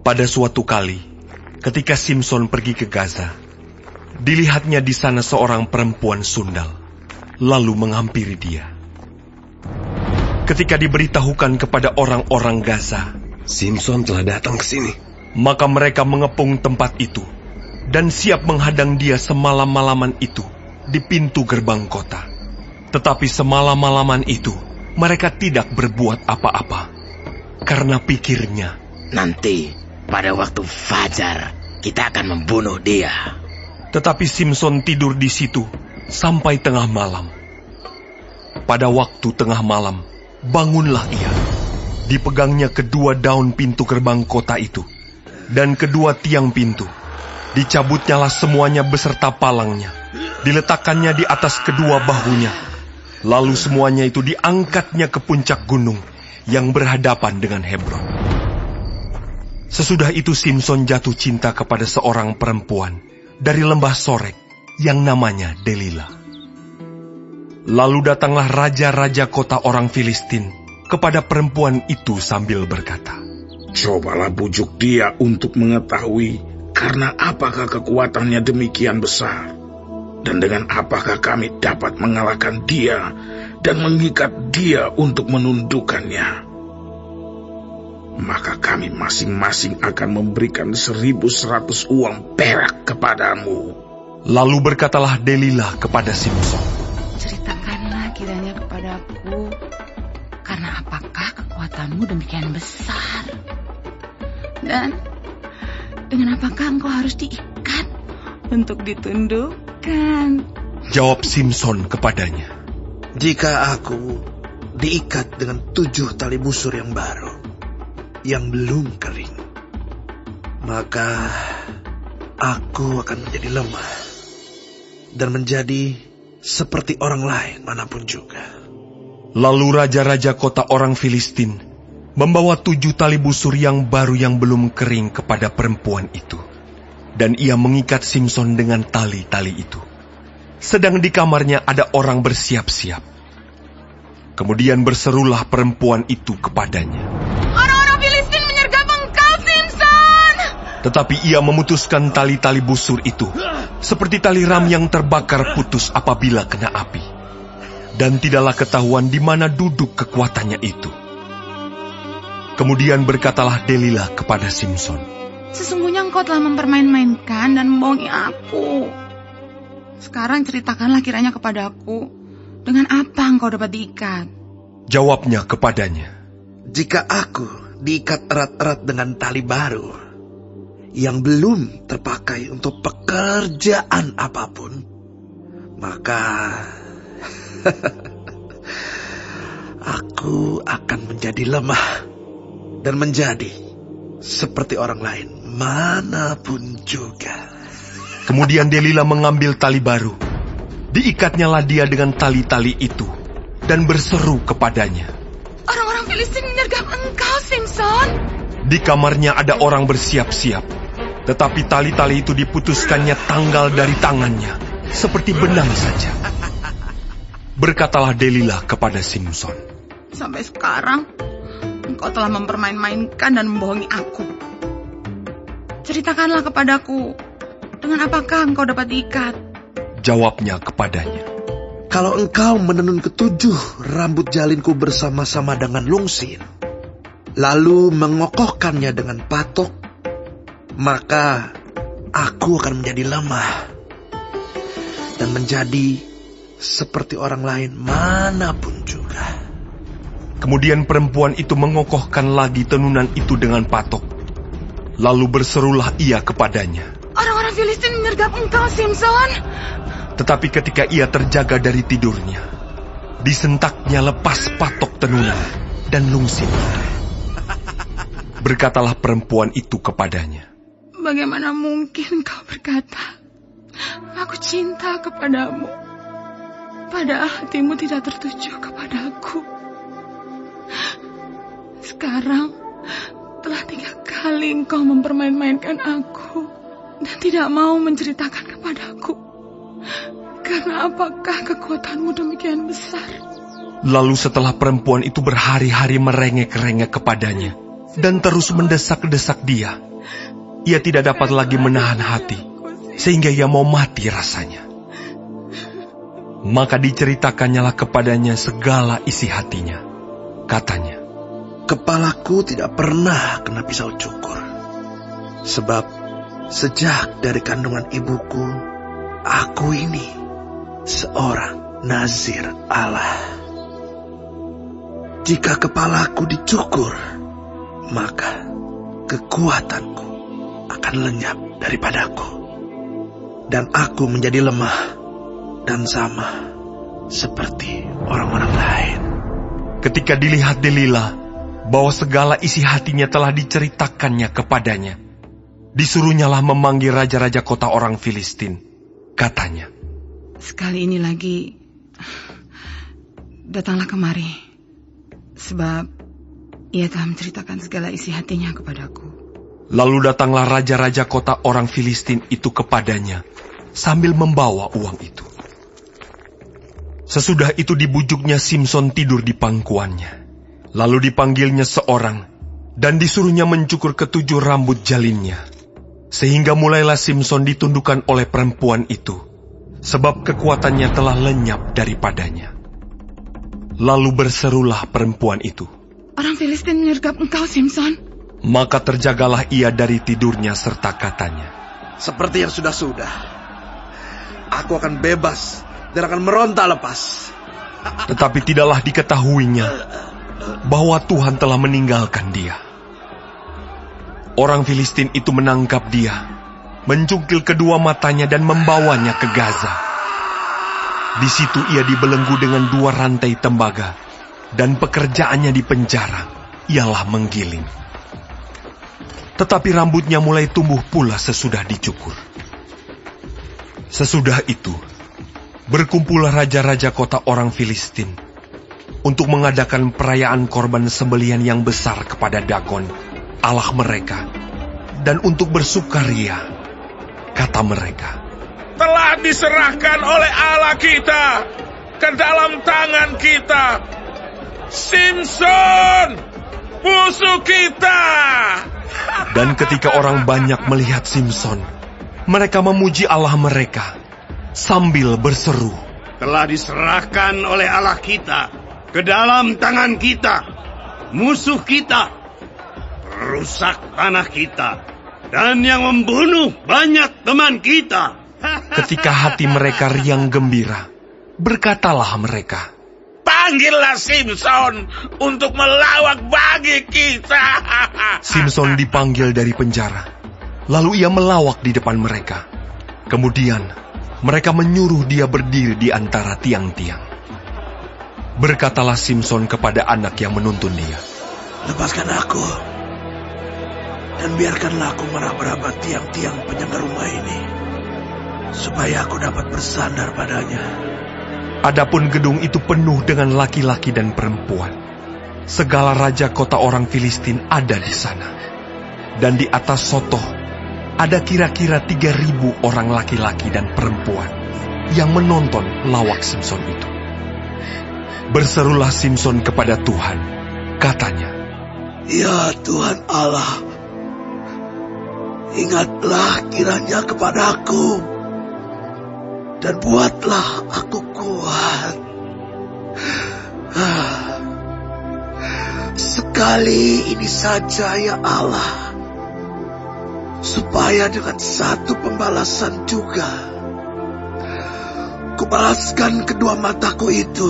Pada suatu kali, ketika Simson pergi ke Gaza, dilihatnya di sana seorang perempuan sundal, lalu menghampiri dia. Ketika diberitahukan kepada orang-orang Gaza, Simson telah datang ke sini, maka mereka mengepung tempat itu dan siap menghadang dia semalam-malaman itu di pintu gerbang kota. Tetapi semalam-malaman itu mereka tidak berbuat apa-apa, karena pikirnya, nanti pada waktu fajar kita akan membunuh dia. Tetapi Simson tidur di situ sampai tengah malam. Pada waktu tengah malam, bangunlah ia. Dipegangnya kedua daun pintu gerbang kota itu, dan kedua tiang pintu. Dicabutnyalah semuanya beserta palangnya. Diletakkannya di atas kedua bahunya. Lalu semuanya itu diangkatnya ke puncak gunung yang berhadapan dengan Hebron. Sesudah itu Simson jatuh cinta kepada seorang perempuan dari lembah Sorek yang namanya Delila. Lalu datanglah raja-raja kota orang Filistin kepada perempuan itu sambil berkata, cobalah bujuk dia untuk mengetahui karena apakah kekuatannya demikian besar, dan dengan apakah kami dapat mengalahkan dia dan mengikat dia untuk menundukkannya. Maka kami masing-masing akan memberikan 1.100 uang perak kepadamu. Lalu berkatalah Delila kepada Simson, ceritakanlah kiranya kepadaku, karena apakah kekuatanmu demikian besar? Dan dengan apakah engkau harus diikat untuk ditundukkan? Jawab Simson kepadanya, jika aku diikat dengan 7 tali busur yang baru, yang belum kering, maka aku akan menjadi lemah dan menjadi seperti orang lain manapun juga. Lalu raja-raja kota orang Filistin membawa 7 tali busur yang baru yang belum kering kepada perempuan itu. Dan ia mengikat Simson dengan tali-tali itu. Sedang di kamarnya ada orang bersiap-siap. Kemudian berserulah perempuan itu kepadanya, Orang-orang Filistin menyergap engkau, Simson! tetapi ia memutuskan tali-tali busur itu, seperti tali ram yang terbakar putus apabila kena api. Dan tidaklah ketahuan di mana duduk kekuatannya itu. Kemudian berkatalah Delila kepada Simson, Sesungguhnya engkau telah mempermain-mainkan dan membohongi aku. Sekarang ceritakanlah kiranya kepadaku, dengan apa engkau dapat diikat? Jawabnya kepadanya, Jika aku diikat erat-erat dengan tali baru, yang belum terpakai untuk pekerjaan apapun, maka aku akan menjadi lemah dan menjadi seperti orang lain manapun juga. Kemudian Delila mengambil tali baru. Diikatnyalah dia dengan tali-tali itu dan berseru kepadanya, Orang-orang Filistin menyergap engkau, Simson! Di kamarnya ada orang bersiap-siap, tetapi tali-tali itu diputuskannya tanggal dari tangannya, seperti benang saja. Berkatalah Delila kepada Simson, Sampai sekarang, engkau telah mempermain-mainkan dan membohongi aku. Ceritakanlah kepadaku, dengan apakah engkau dapat diikat? Jawabnya kepadanya, Kalau engkau menenun 7 rambut jalinku bersama-sama dengan lungsin, lalu mengokohkannya dengan patok, maka aku akan menjadi lemah dan menjadi seperti orang lain manapun juga. Kemudian perempuan itu mengokohkan lagi tenunan itu dengan patok. Lalu berserulah ia kepadanya, Orang-orang Filistin menyergap engkau, Simson! Tetapi ketika ia terjaga dari tidurnya, disentaknya lepas patok tenunan dan lungsin itu. Berkatalah perempuan itu kepadanya, Bagaimana mungkin kau berkata, aku cinta kepadamu, padahal hatimu tidak tertuju kepadaku. Sekarang telah 3 kali engkau mempermain-mainkan aku dan tidak mau menceritakan kepadaku. Karena apakah kekuatanmu demikian besar? Lalu setelah perempuan itu berhari-hari merengek-rengek kepadanya dan terus mendesak-desak dia, ia tidak dapat lagi menahan hati, sehingga ia mau mati rasanya. Maka diceritakannya kepadanya segala isi hatinya. Katanya, Kepalaku tidak pernah kena pisau cukur. Sebab sejak dari kandungan ibuku, aku ini seorang nazir Allah. Jika kepalaku dicukur, maka kekuatanku akan lenyap daripadaku. Dan aku menjadi lemah dan sama seperti orang-orang lain. ketika dilihat Delila bahwa segala isi hatinya telah diceritakannya kepadanya, disuruhnyalah memanggil raja-raja kota orang Filistin. Katanya, Sekali ini lagi, datanglah kemari, sebab ia telah menceritakan segala isi hatinya kepadaku. lalu datanglah raja-raja kota orang Filistin itu kepadanya, sambil membawa uang itu. Sesudah itu dibujuknya Simson tidur di pangkuannya. Lalu dipanggilnya seorang, dan disuruhnya mencukur ketujuh rambut jalinnya. Sehingga mulailah Simson ditundukkan oleh perempuan itu, sebab kekuatannya telah lenyap daripadanya. Lalu berserulah perempuan itu, Orang Filistin menyergap engkau, Simson. maka terjagalah ia dari tidurnya serta katanya, Seperti yang sudah-sudah, aku akan bebas dan akan meronta lepas. tetapi tidaklah diketahuinya bahwa Tuhan telah meninggalkan dia. Orang Filistin itu menangkap dia, mencungkil kedua matanya dan membawanya ke Gaza. Di situ ia dibelenggu dengan 2 rantai tembaga, dan pekerjaannya di penjara ialah menggiling. Tetapi rambutnya mulai tumbuh pula sesudah dicukur. Sesudah itu, berkumpullah raja-raja kota orang Filistin untuk mengadakan perayaan korban sembelihan yang besar kepada Dagon, Allah mereka, dan untuk bersukaria. Kata mereka, Telah diserahkan oleh Allah kita ke dalam tangan kita. Simson, musuh kita. dan ketika orang banyak melihat Simson, mereka memuji Allah mereka sambil berseru, Telah diserahkan oleh Allah kita ke dalam tangan kita, musuh kita, perusak tanah kita, dan yang membunuh banyak teman kita. Ketika hati mereka riang gembira, berkatalah mereka, Panggillah Simson untuk melawak bagi kita. Simson dipanggil dari penjara, lalu ia melawak di depan mereka. Kemudian mereka menyuruh dia berdiri di antara tiang-tiang. Berkatalah Simson kepada anak yang menuntun dia, Lepaskan aku, dan biarkanlah aku meraba-raba tiang-tiang penyangga rumah ini, supaya aku dapat bersandar padanya. Adapun gedung itu penuh dengan laki-laki dan perempuan. Segala raja kota orang Filistin ada di sana. Dan di atas sotoh ada kira-kira 3.000 orang laki-laki dan perempuan yang menonton lawak Simson itu. Berserulah Simson kepada Tuhan, katanya, Ya Tuhan Allah, ingatlah kiranya kepadaku, dan buatlah aku kuat. Sekali ini saja ya Allah, supaya dengan satu pembalasan juga, kubalaskan kedua mataku itu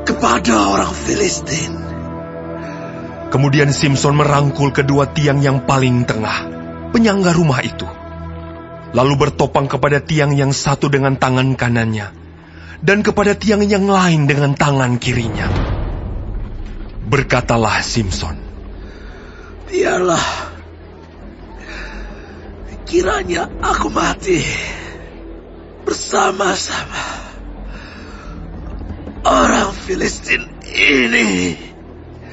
kepada orang Filistin. Kemudian Simson merangkul kedua tiang yang paling tengah, penyangga rumah itu. Lalu bertopang kepada tiang yang satu dengan tangan kanannya, dan kepada tiang yang lain dengan tangan kirinya. Berkatalah Simson, Biarlah kiranya aku mati bersama-sama orang Filistin ini.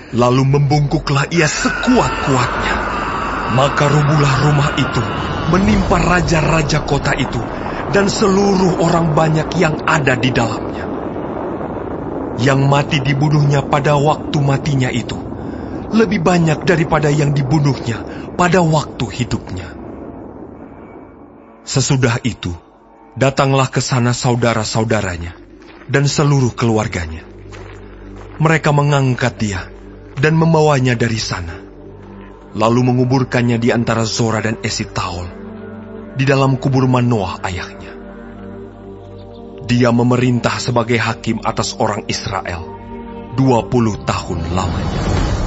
Lalu membungkuklah ia sekuat-kuatnya. Maka rubuhlah rumah itu, menimpa raja-raja kota itu, dan seluruh orang banyak yang ada di dalamnya. Yang mati dibunuhnya pada waktu matinya itu, lebih banyak daripada yang dibunuhnya pada waktu hidupnya. Sesudah itu, datanglah ke sana saudara-saudaranya dan seluruh keluarganya. Mereka mengangkat dia dan membawanya dari sana, lalu menguburkannya di antara Zora dan Esitaol, di dalam kubur Manoah ayahnya. Dia memerintah sebagai hakim atas orang Israel 20 tahun lamanya.